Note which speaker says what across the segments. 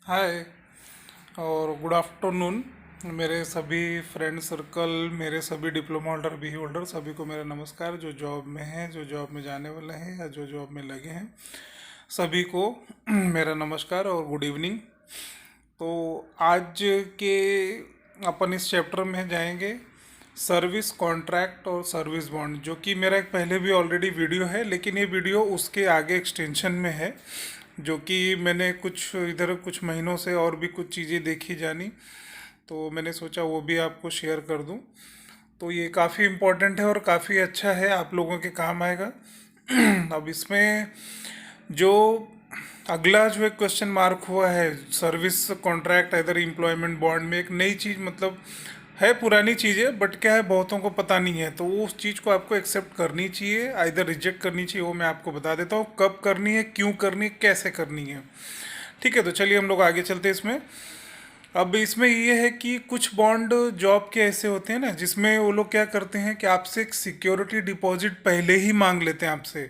Speaker 1: हाय और good afternoon. मेरे सभी फ्रेंड सर्कल, मेरे सभी डिप्लोमा होल्डर, बी होल्डर, सभी को मेरा नमस्कार। जो जॉब में हैं, जो जॉब में जाने वाले हैं या जो जॉब में लगे हैं, सभी को मेरा नमस्कार और गुड इवनिंग। तो आज के अपन इस चैप्टर में जाएंगे सर्विस कॉन्ट्रैक्ट और सर्विस बॉन्ड, जो कि मेरा एक पहले भी ऑलरेडी वीडियो है, लेकिन ये वीडियो उसके आगे एक्सटेंशन में है, जो कि मैंने कुछ इधर कुछ महीनों से और भी कुछ चीज़ें देखी जानी, तो मैंने सोचा वो भी आपको शेयर कर दूं। तो ये काफ़ी इम्पोर्टेंट है और काफ़ी अच्छा है, आप लोगों के काम आएगा। अब इसमें जो अगला जो एक क्वेश्चन मार्क हुआ है, सर्विस कॉन्ट्रैक्ट इधर एम्प्लॉयमेंट बॉन्ड में, एक नई चीज़, मतलब है पुरानी चीज़ है, बट क्या है बहुतों को पता नहीं है, तो वो उस चीज़ को आपको एक्सेप्ट करनी चाहिए, आइदर रिजेक्ट करनी चाहिए। वो मैं आपको बता देता हूँ कब करनी है, क्यों करनी है, कैसे करनी है। ठीक है, तो चलिए हम लोग आगे चलते हैं इसमें। अब इसमें ये है कि कुछ बॉन्ड जॉब के ऐसे होते हैं ना, जिसमें वो लोग क्या करते हैं कि आपसे एक सिक्योरिटी डिपॉजिट पहले ही मांग लेते हैं आपसे,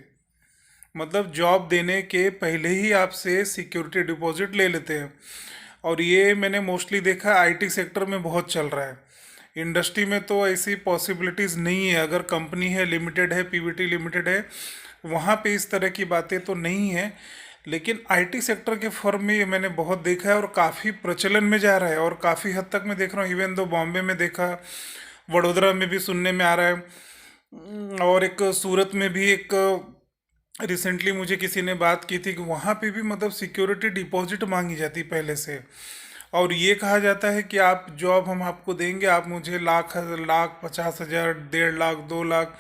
Speaker 1: मतलब जॉब देने के पहले ही आपसे सिक्योरिटी डिपॉजिट ले लेते हैं। और ये मैंने मोस्टली देखा आईटी सेक्टर में बहुत चल रहा है। इंडस्ट्री में तो ऐसी पॉसिबिलिटीज़ नहीं है, अगर कंपनी है, लिमिटेड है, पीवीटी लिमिटेड है, वहाँ पे इस तरह की बातें तो नहीं है। लेकिन आईटी सेक्टर के फर्म में ये मैंने बहुत देखा है और काफ़ी प्रचलन में जा रहा है, और काफ़ी हद तक मैं देख रहा हूँ। इवन दो बॉम्बे में देखा, वडोदरा में भी सुनने में आ रहा है, और एक सूरत में भी एक रिसेंटली मुझे किसी ने बात की थी कि वहाँ पे भी मतलब सिक्योरिटी डिपॉजिट मांगी जाती पहले से। और ये कहा जाता है कि आप जॉब हम आपको देंगे, आप मुझे लाख लाख 50,000, 1.5 लाख, 2 लाख,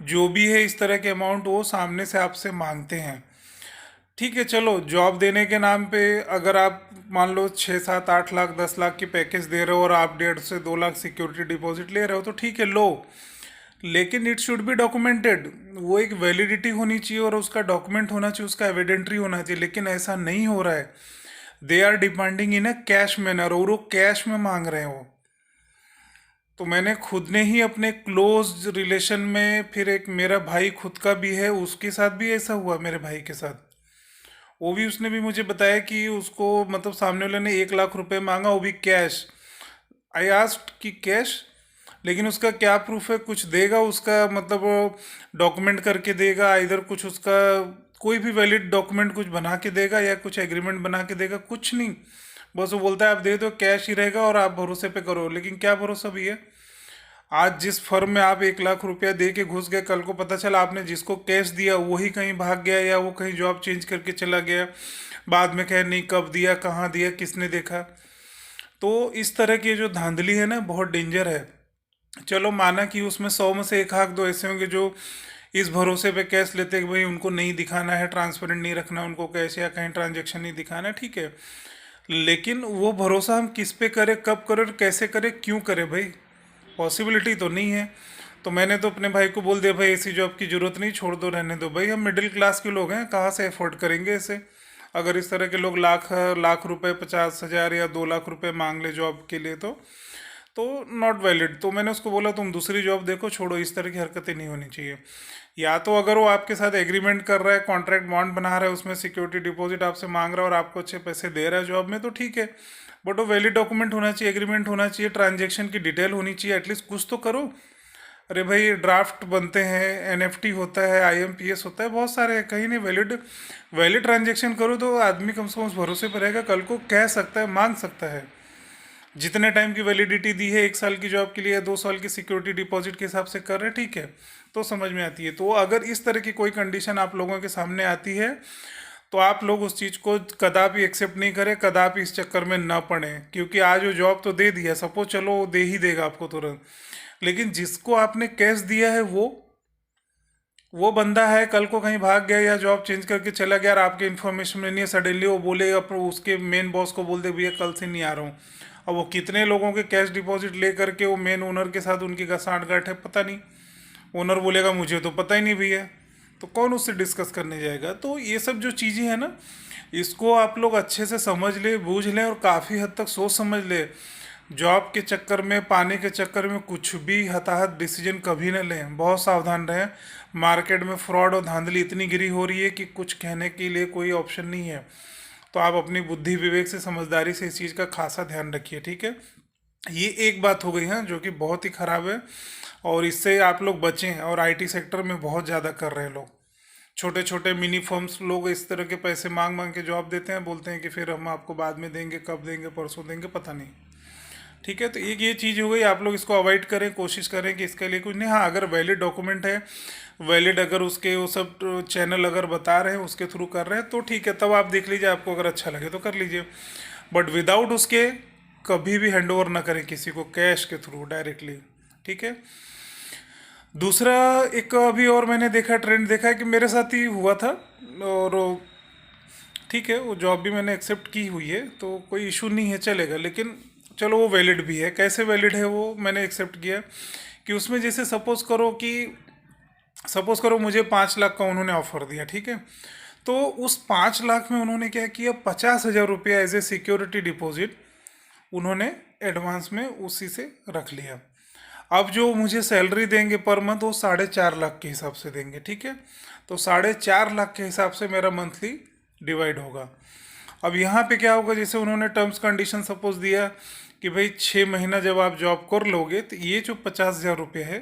Speaker 1: जो भी है इस तरह के अमाउंट वो सामने से आपसे मांगते हैं। ठीक है, चलो जॉब देने के नाम पे अगर आप मान लो 6, 7, 8 लाख, 10 लाख की पैकेज दे रहे हो और आप 1.5 से 2 लाख सिक्योरिटी डिपॉजिट ले रहे हो, तो ठीक है, लो। लेकिन इट शुड बी डॉक्यूमेंटेड, वो एक वैलिडिटी होनी चाहिए और उसका डॉक्यूमेंट होना चाहिए, उसका एविडेंट्री होना चाहिए। लेकिन ऐसा नहीं हो रहा है। They are demanding in a cash manner, और वो कैश में मांग रहे हो। तो मैंने खुद ने ही अपने क्लोज रिलेशन में, फिर एक मेरा भाई खुद का भी है, उसके साथ भी ऐसा हुआ, मेरे भाई के साथ। वो भी, उसने भी मुझे बताया कि उसको मतलब सामने वाले ने 1 लाख रुपए मांगा, वो भी कैश। आई आस्क्ड कि कैश, लेकिन उसका क्या प्रूफ है, कुछ देगा उसका, मतलब डॉक्यूमेंट करके देगा, इधर कुछ उसका कोई भी वैलिड डॉक्यूमेंट कुछ बना के देगा या कुछ एग्रीमेंट बना के देगा, कुछ नहीं। बस वो बोलता है आप दे दो, कैश ही रहेगा और आप भरोसे पे करो। लेकिन क्या भरोसा भी है? आज जिस फर्म में आप 1 लाख रुपया दे के घुस गए, कल को पता चला आपने जिसको कैश दिया वही कहीं भाग गया, या वो कहीं जॉब चेंज करके चला गया, बाद में कहे नहीं कब दिया, कहाँ दिया, किसने देखा। तो इस तरह की जो धांधली है ना, बहुत डेंजर है। चलो माना कि उसमें 100 में से 1 आध 2 ऐसे होंगे जो इस भरोसे पे कैश लेते हैं कि भाई उनको नहीं दिखाना है, ट्रांसपेरेंट नहीं रखना उनको कैश, या कहीं ट्रांजेक्शन नहीं दिखाना है, ठीक है। लेकिन वो भरोसा हम किस पे करें, कब करें, कैसे करें, क्यों करें भाई? पॉसिबिलिटी तो नहीं है। तो मैंने तो अपने भाई को बोल दिया भाई ऐसी जॉब की ज़रूरत नहीं, छोड़ दो, रहने दो भाई, हम मिडिल क्लास के लोग हैं, कहाँ से अफोर्ड करेंगे ऐसे। अगर इस तरह के लोग लाख लाख रुपए, 50,000 या 2 लाख रुपए मांग ले जॉब के लिए, तो नॉट वैलिड। तो मैंने उसको बोला तुम दूसरी जॉब देखो, छोड़ो, इस तरह की हरकतें नहीं होनी चाहिए। या तो अगर वो आपके साथ एग्रीमेंट कर रहा है, कॉन्ट्रैक्ट बॉन्ड बना रहा है, उसमें सिक्योरिटी डिपॉजिट आपसे मांग रहा है और आपको अच्छे पैसे दे रहा है जॉब में, तो ठीक है। बट वो वैलिड डॉक्यूमेंट होना चाहिए, एग्रीमेंट होना चाहिए, ट्रांजेक्शन की डिटेल होनी चाहिए, एटलीस्ट कुछ तो करो। अरे भाई ड्राफ्ट बनते हैं, एनएफटी होता है, आईएमपीएस होता है, बहुत सारे हैं, कहीं नहीं वैलिड वैलिड ट्रांजेक्शन करो तो आदमी कम से कम उस भरोसे पर रहेगा, कल को कह सकता है, मांग सकता है। जितने टाइम की वैलिडिटी दी है, 1 साल की जॉब के लिए या 2 साल की सिक्योरिटी डिपॉजिट के हिसाब से कर रहे हैं, ठीक है, तो समझ में आती है। तो अगर इस तरह की कोई कंडीशन आप लोगों के सामने आती है, तो आप लोग उस चीज़ को कदापि एक्सेप्ट नहीं करें, कदापि इस चक्कर में न पड़े। क्योंकि आज वो जॉब तो दे दिया, सपोज चलो वो दे ही देगा आपको तुरंत, लेकिन जिसको आपने कैश दिया है वो बंदा है, कल को कहीं भाग गया या जॉब चेंज करके चला गया और आपके इन्फॉर्मेशन में नहीं है, सडनली वो बोले उसके मेन बॉस को बोल दे भैया कल से नहीं आ रहा हूँ। अब वो कितने लोगों के कैश डिपॉजिट ले करके वो मेन ओनर के साथ उनकी साठ गांठ है, पता नहीं। ओनर बोलेगा मुझे तो पता ही नहीं भैया, तो कौन उससे डिस्कस करने जाएगा? तो ये सब जो चीज़ें हैं ना, इसको आप लोग अच्छे से समझ ले, बूझ लें, और काफ़ी हद तक सोच समझ ले। जॉब के चक्कर में, पाने के चक्कर में कुछ भी हताहत डिसीजन कभी न लें, बहुत सावधान रहें। मार्केट में फ्रॉड और धांधली इतनी गिरी हो रही है कि कुछ कहने के लिए कोई ऑप्शन नहीं है। तो आप अपनी बुद्धि विवेक से समझदारी से इस चीज़ का खासा ध्यान रखिए, ठीक है। ये एक बात हो गई है जो कि बहुत ही ख़राब है, और इससे आप लोग बचें। और आईटी सेक्टर में बहुत ज़्यादा कर रहे हैं लोग, छोटे छोटे मिनी फर्म्स लोग इस तरह के पैसे मांग मांग के जॉब देते हैं, बोलते हैं कि फिर हम आपको बाद में देंगे, कब देंगे, परसों देंगे, पता नहीं। ठीक है, तो एक ये चीज़ हो गई, आप लोग इसको अवॉइड करें, कोशिश करें कि इसके लिए कुछ नहीं। हाँ, अगर वैलिड डॉक्यूमेंट है, वैलिड अगर उसके वो सब चैनल अगर बता रहे हैं, उसके थ्रू कर रहे हैं, तो ठीक है, तब आप देख लीजिए, आपको अगर अच्छा लगे तो कर लीजिए। बट विदाउट उसके कभी भी हैंड ओवर ना करें किसी को कैश के थ्रू डायरेक्टली, ठीक है। दूसरा एक अभी और मैंने देखा, ट्रेंड देखा है कि मेरे साथ ही हुआ था, और ठीक है, वो जॉब भी मैंने एक्सेप्ट की हुई है, तो कोई इशू नहीं है, चलेगा। लेकिन चलो वो वैलिड भी है, कैसे वैलिड है वो मैंने एक्सेप्ट किया कि उसमें जैसे सपोज करो मुझे 5 लाख का उन्होंने ऑफर दिया, ठीक है। तो उस 5 लाख में उन्होंने क्या किया, 50,000 रुपया एज ए सिक्योरिटी डिपॉजिट उन्होंने एडवांस में उसी से रख लिया। अब जो मुझे सैलरी देंगे पर मंथ वो 4.5 लाख के हिसाब से देंगे, ठीक है। तो 4.5 लाख के हिसाब से मेरा मंथली डिवाइड होगा। अब यहाँ पे क्या होगा, जैसे उन्होंने टर्म्स कंडीशन सपोज दिया कि भाई 6 महीना जब आप जॉब कर लोगे तो ये जो 50,000 रुपये है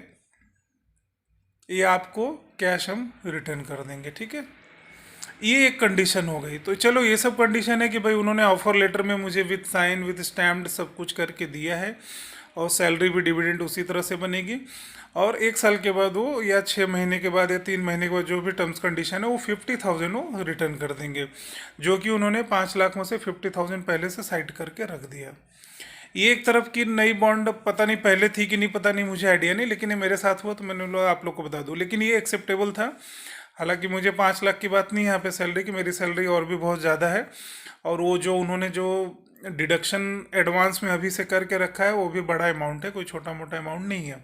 Speaker 1: ये आपको कैश हम रिटर्न कर देंगे, ठीक है। ये एक कंडीशन हो गई। तो चलो ये सब कंडीशन है कि भाई उन्होंने ऑफर लेटर में मुझे विद साइन विद स्टैम्प्ड सब कुछ करके दिया है, और सैलरी भी डिविडेंड उसी तरह से बनेगी, और 1 साल के बाद वो, या 6 महीने के बाद, या 3 महीने के बाद, जो भी टर्म्स कंडीशन है, वो 50,000 वो रिटर्न कर देंगे, जो कि उन्होंने 5 लाख में से 50,000 पहले से साइड करके रख दिया। ये एक तरफ की नई बॉन्ड, पता नहीं पहले थी कि नहीं, पता नहीं, मुझे आइडिया नहीं, लेकिन ये मेरे साथ हुआ तो मैंने बोला आप लोग को बता दूँ। लेकिन ये एक्सेप्टेबल था। हालांकि मुझे 5 लाख की बात नहीं है यहाँ पे सैलरी की, मेरी सैलरी और भी बहुत ज़्यादा है, और वो जो उन्होंने जो डिडक्शन एडवांस में अभी से करके रखा है वो भी बड़ा अमाउंट है, कोई छोटा मोटा अमाउंट नहीं है।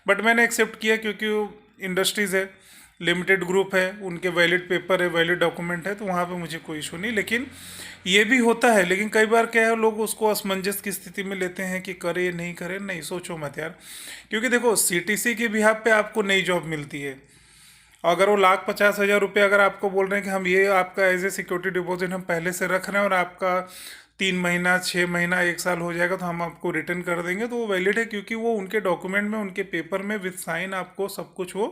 Speaker 1: बट मैंने एक्सेप्ट किया क्योंकि वो इंडस्ट्रीज़ है, लिमिटेड ग्रुप है, उनके वैलिड पेपर है, वैलिड डॉक्यूमेंट है, तो वहाँ पे मुझे कोई इशू नहीं। लेकिन ये भी होता है, लेकिन कई बार क्या है, लोग उसको असमंजस की स्थिति में लेते हैं कि करे नहीं करे। नहीं, सोचो मत यार, क्योंकि देखो सीटीसी के बिहाफ पे आपको नई जॉब मिलती है। अगर वो 1,50,000 रुपये अगर आपको बोल रहे हैं कि हम ये आपका एज ए सिक्योरिटी डिपॉजिट हम पहले से रख रहे हैं, और आपका 3 महीना, 6 महीना, 1 साल हो जाएगा तो हम आपको रिटर्न कर देंगे, तो वो वैलिड है, क्योंकि वो उनके डॉक्यूमेंट में, उनके पेपर में विद साइन आपको सब कुछ वो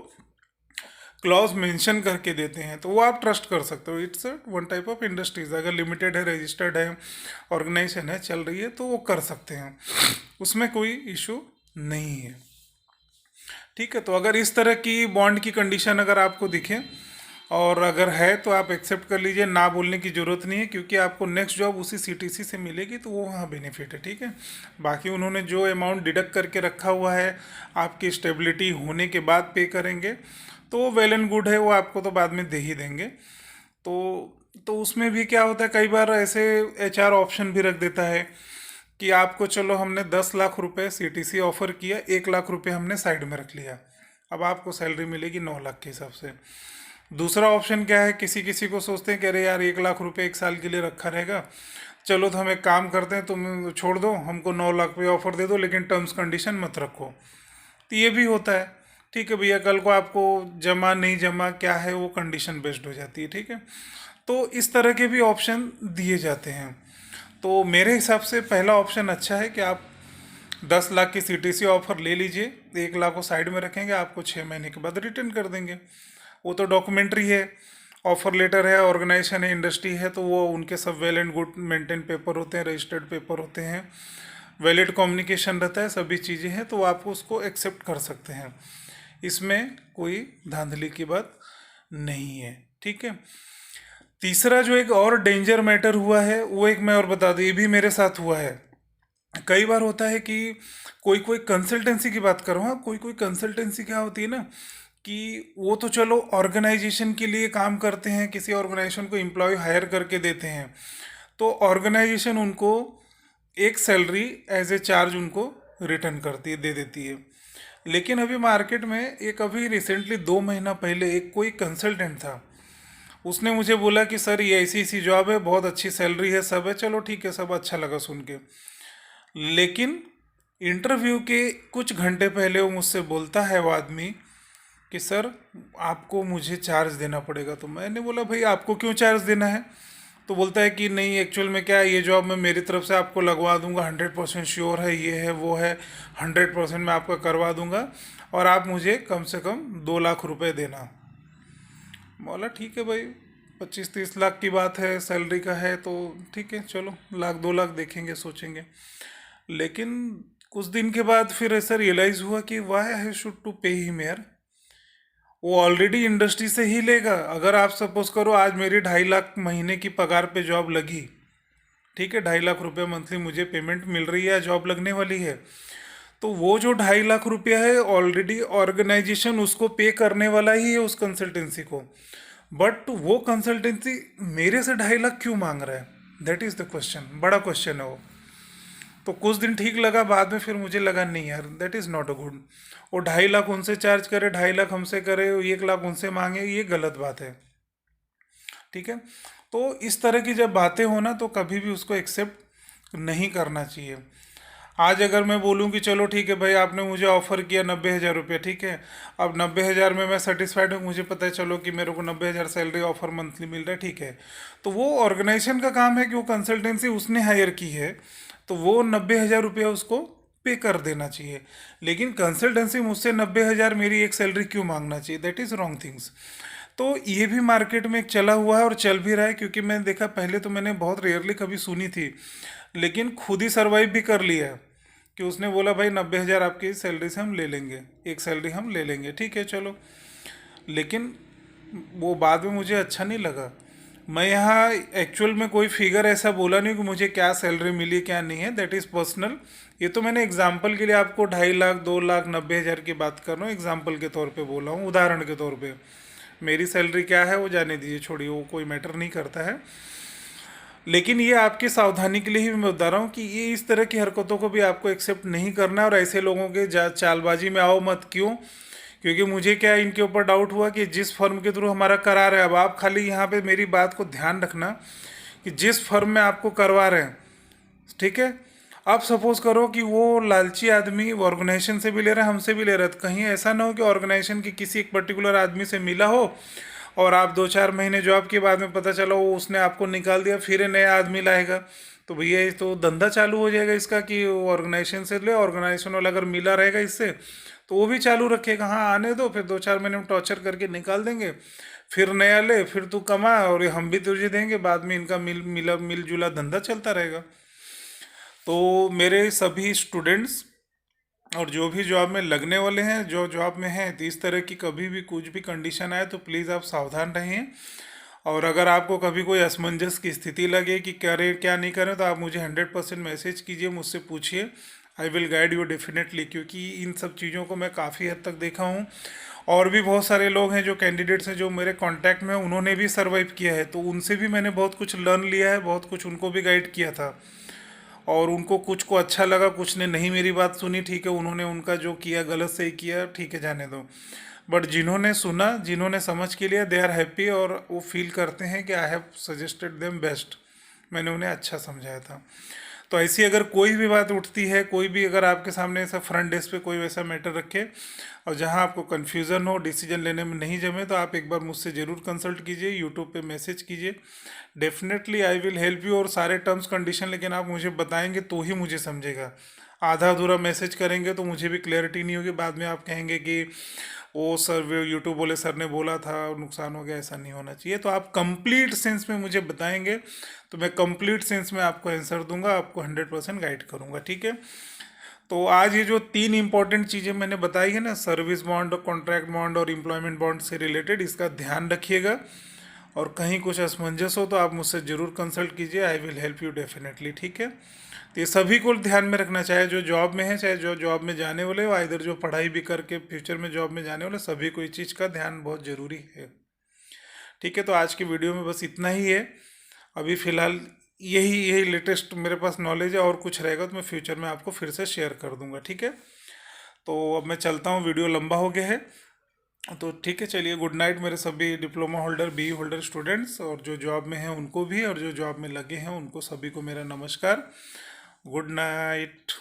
Speaker 1: क्लॉज मेंशन करके देते हैं, तो वो आप ट्रस्ट कर सकते हो। It's one type of industries, अगर लिमिटेड है, रजिस्टर्ड है, ऑर्गेनाइजेशन है, चल रही है, तो वो कर सकते हैं, उसमें कोई इशू नहीं है, ठीक है। तो अगर इस तरह की बॉन्ड की कंडीशन अगर आपको दिखे और अगर है तो आप एक्सेप्ट कर लीजिए, ना बोलने की ज़रूरत नहीं है, क्योंकि आपको नेक्स्ट जॉब उसी सीटीसी से मिलेगी, तो वो वहाँ बेनिफिट है, ठीक है। बाकी उन्होंने जो अमाउंट डिडक्ट करके रखा हुआ है आपकी स्टेबिलिटी होने के बाद पे करेंगे, तो वेल एंड गुड है, वो आपको तो बाद में दे ही देंगे। तो उसमें भी क्या होता है, कई बार ऐसे एचआर ऑप्शन भी रख देता है कि आपको, चलो हमने 10 लाख रुपए सीटीसी ऑफर किया, 1 लाख रुपए हमने साइड में रख लिया, अब आपको सैलरी मिलेगी 9 लाख के हिसाब से। दूसरा ऑप्शन क्या है, किसी किसी को सोचते हैं कि अरे यार 1 लाख रुपए 1 साल के लिए रखा रहेगा, चलो तो हम एक काम करते हैं, तुम छोड़ दो, हमको 9 लाख पे ऑफर दे दो, लेकिन टर्म्स कंडीशन मत रखो। तो ये भी होता है, ठीक है भैया, कल को आपको जमा नहीं जमा क्या है वो कंडीशन बेस्ड हो जाती है, ठीक है। तो इस तरह के भी ऑप्शन दिए जाते हैं। तो मेरे हिसाब से पहला ऑप्शन अच्छा है कि आप 10 लाख की सीटीसी ऑफर ले लीजिए, 1 लाख को साइड में रखेंगे, आपको 6 महीने के बाद रिटर्न कर देंगे। वो तो डॉक्यूमेंट्री है, ऑफर लेटर है, ऑर्गेनाइजेशन है, इंडस्ट्री है, तो वो उनके सब well and good maintain paper होते हैं, रजिस्टर्ड पेपर होते हैं, वैलिड कम्युनिकेशन रहता है, सभी चीज़ें हैं, तो आप उसको एक्सेप्ट कर सकते हैं, इसमें कोई धांधली की बात नहीं है, ठीक है। तीसरा जो एक और डेंजर मैटर हुआ है, वो एक मैं और बता दूँ, ये भी मेरे साथ हुआ है। कई बार होता है कि कोई कोई कंसल्टेंसी की बात करो, हाँ, कोई कोई कंसल्टेंसी क्या होती है ना, कि वो तो चलो ऑर्गेनाइजेशन के लिए काम करते हैं, किसी ऑर्गेनाइजेशन को एम्प्लॉय हायर करके देते हैं, तो ऑर्गेनाइजेशन उनको एक सैलरी एज ए चार्ज उनको रिटर्न करती है, दे देती है। लेकिन अभी मार्केट में एक, अभी रिसेंटली 2 महीना पहले एक कोई कंसल्टेंट था, उसने मुझे बोला कि सर ये ऐसी ऐसी जॉब है, बहुत अच्छी सैलरी है, सब है, चलो ठीक है, सब अच्छा लगा सुन के। लेकिन इंटरव्यू के कुछ घंटे पहले वो मुझसे बोलता है वो आदमी कि सर आपको मुझे चार्ज देना पड़ेगा। तो मैंने बोला भाई आपको क्यों चार्ज देना है? तो बोलता है कि नहीं, एक्चुअल में क्या है, ये जॉब मैं मेरी तरफ से आपको लगवा दूंगा, 100% श्योर है, ये है वो है, 100% मैं आपका करवा दूंगा, और आप मुझे कम से कम 2 लाख रुपए देना। बोला ठीक है भाई, 25-30 लाख की बात है, सैलरी का है, तो ठीक है, चलो 1 लाख 2 लाख देखेंगे, सोचेंगे। लेकिन कुछ दिन के बाद फिर ऐसा रियलाइज़ हुआ कि why I should to pay him यार। वो ऑलरेडी इंडस्ट्री से ही लेगा। अगर आप सपोज करो आज मेरी 2.5 लाख महीने की पगार पे जॉब लगी, ठीक है, 2.5 लाख रुपये मंथली मुझे पेमेंट मिल रही है, जॉब लगने वाली है, तो वो जो 2.5 लाख रुपया है ऑलरेडी ऑर्गेनाइजेशन उसको पे करने वाला ही है उस कंसल्टेंसी को। बट वो कंसल्टेंसी मेरे से 2.5 लाख क्यों मांग रहा है? दैट इज़ द क्वेश्चन, बड़ा क्वेश्चन है वो। तो कुछ दिन ठीक लगा, बाद में फिर मुझे लगा नहीं यार, that is not a good. वो 2.5 लाख उनसे चार्ज करे, 2.5 लाख हमसे करे, 1 लाख उनसे मांगे, ये गलत बात है। ठीक है, तो इस तरह की जब बातें हो ना, तो कभी भी उसको एक्सेप्ट नहीं करना चाहिए। आज अगर मैं बोलूं कि चलो ठीक है भाई, आपने मुझे ऑफर किया 90,000 रुपये, ठीक है, अब 90,000 में मैं सेटिस्फाइड हूँ, मुझे पता है चलो कि मेरे को 90,000 सैलरी ऑफर मंथली मिल रहा है, ठीक है, तो वो ऑर्गेनाइजेशन का काम है कि वो कंसल्टेंसी उसने हायर की है, तो वो 90,000 रुपया उसको पे कर देना चाहिए। लेकिन कंसल्टेंसी मुझसे 90,000 मेरी एक सैलरी क्यों मांगना चाहिए? That is wrong things. तो ये भी मार्केट में एक चला हुआ है और चल भी रहा है, क्योंकि मैंने देखा, पहले तो मैंने बहुत रेयरली कभी सुनी थी, लेकिन खुद ही सर्वाइव भी कर लिया है कि उसने बोला भाई 90,000 आपकी सैलरी से हम ले लेंगे, एक सैलरी हम ले लेंगे, ठीक है चलो। लेकिन वो बाद में मुझे अच्छा नहीं लगा। मैं यहाँ एक्चुअल में कोई फिगर ऐसा बोला नहीं कि मुझे क्या सैलरी मिली क्या नहीं है, दैट इज़ पर्सनल। ये तो मैंने एग्जाम्पल के लिए आपको 2.5 लाख 2 लाख 90,000 की बात कर रहा हूँ, एग्जाम्पल के तौर पे बोला हूँ, उदाहरण के तौर पे। मेरी सैलरी क्या है वो जाने दीजिए, छोड़िए, वो कोई मैटर नहीं करता है। लेकिन ये आपकी सावधानी के लिए ही मैं बता रहा हूँ कि ये इस तरह की हरकतों को भी आपको एक्सेप्ट नहीं करना है, और ऐसे लोगों के चालबाजी में आओ मत। क्यों? क्योंकि मुझे क्या इनके ऊपर डाउट हुआ कि जिस फर्म के थ्रू हमारा करा रहे हैं, अब आप खाली यहाँ पे मेरी बात को ध्यान रखना कि जिस फर्म में आपको करवा रहे हैं, ठीक है, अब सपोज करो कि वो लालची आदमी ऑर्गेनाइजेशन से भी ले रहा है, हमसे भी ले रहा है, तो कहीं ऐसा ना हो कि ऑर्गेनाइजेशन की किसी एक पर्टिकुलर आदमी से मिला हो और आप 2-4 महीने जॉब के बाद में पता चला वो उसने आपको निकाल दिया, फिर नया आदमी लाएगा, तो भैया ये तो धंधा चालू हो जाएगा इसका कि ऑर्गेनाइजेशन से ले, ऑर्गेनाइजेशन वाला अगर मिला रहेगा इससे तो वो भी चालू रखेगा, हाँ आने दो, फिर 2-4 महीने में टॉर्चर करके निकाल देंगे, फिर नया ले, फिर तू कमा और हम भी तुझे देंगे, बाद में इनका मिलजुला धंधा चलता रहेगा। तो मेरे सभी स्टूडेंट्स और जो भी जॉब में लगने वाले हैं, जो जॉब में हैं, तो इस तरह की कभी भी कुछ भी कंडीशन आए तो प्लीज़ आप सावधान रहें। और अगर आपको कभी कोई असमंजस की स्थिति लगे कि करें क्या नहीं करें, तो आप मुझे 100% मैसेज कीजिए, मुझसे पूछिए, I will guide you definitely. क्योंकि इन सब चीज़ों को मैं काफ़ी हद तक देखा हूँ, और भी बहुत सारे लोग हैं जो कैंडिडेट्स हैं जो मेरे कांटेक्ट में हैं, उन्होंने भी सर्वाइव किया है, तो उनसे भी मैंने बहुत कुछ लर्न लिया है, बहुत कुछ उनको भी गाइड किया था, और उनको कुछ को अच्छा लगा, कुछ ने नहीं मेरी बात सुनी, ठीक है, उन्होंने उनका जो किया गलत सही किया, ठीक है, जाने दो। बट जिन्होंने सुना, जिन्होंने समझ के लिया, दे आर हैप्पी, और वो फील करते हैं कि I have suggested them best, मैंने उन्हें अच्छा समझाया था। तो ऐसी अगर कोई भी बात उठती है, कोई भी अगर आपके सामने ऐसा फ्रंट डेस्क पे कोई वैसा मैटर रखे और जहां आपको कन्फ्यूज़न हो, डिसीजन लेने में नहीं जमे, तो आप एक बार मुझसे ज़रूर कंसल्ट कीजिए, यूट्यूब पे मैसेज कीजिए, definitely I will help you. और सारे टर्म्स कंडीशन लेकिन आप मुझे बताएंगे तो ही मुझे समझेगा। आधा अधूरा मैसेज करेंगे तो मुझे भी क्लैरिटी नहीं होगी, बाद में आप कहेंगे कि वो सर यूट्यूब बोले सर ने बोला था नुकसान हो गया, ऐसा नहीं होना चाहिए। तो आप कंप्लीट सेंस में मुझे बताएंगे तो मैं कंप्लीट सेंस में आपको आंसर दूंगा, आपको 100% गाइड करूंगा, ठीक है। तो आज ये जो 3 इंपॉर्टेंट चीज़ें मैंने बताई है ना, सर्विस बॉन्ड, कॉन्ट्रैक्ट बॉन्ड और एम्प्लॉयमेंट बॉन्ड से रिलेटेड, इसका ध्यान रखिएगा, और कहीं कुछ असमंजस हो तो आप मुझसे ज़रूर कंसल्ट कीजिए, I will help you definitely, ठीक है। तो ये सभी को ध्यान में रखना, चाहे जो जॉब में है, चाहे जो जॉब में जाने वाले हो, इधर जो पढ़ाई भी करके फ्यूचर में जॉब में जाने वाले, सभी को इस चीज़ का ध्यान बहुत ज़रूरी है, ठीक है। तो आज की वीडियो में बस इतना ही है, अभी फ़िलहाल यही यही लेटेस्ट मेरे पास नॉलेज है, और कुछ रहेगा तो मैं फ्यूचर में आपको फिर से शेयर कर दूंगा, ठीक है। तो अब मैं चलता हूँ, वीडियो लंबा हो गया है, तो ठीक है, चलिए, गुड नाइट मेरे सभी diploma holder, B holder students, और जो जॉब में हैं उनको भी, और जो जॉब में लगे हैं उनको सभी को मेरा नमस्कार, गुड नाइट।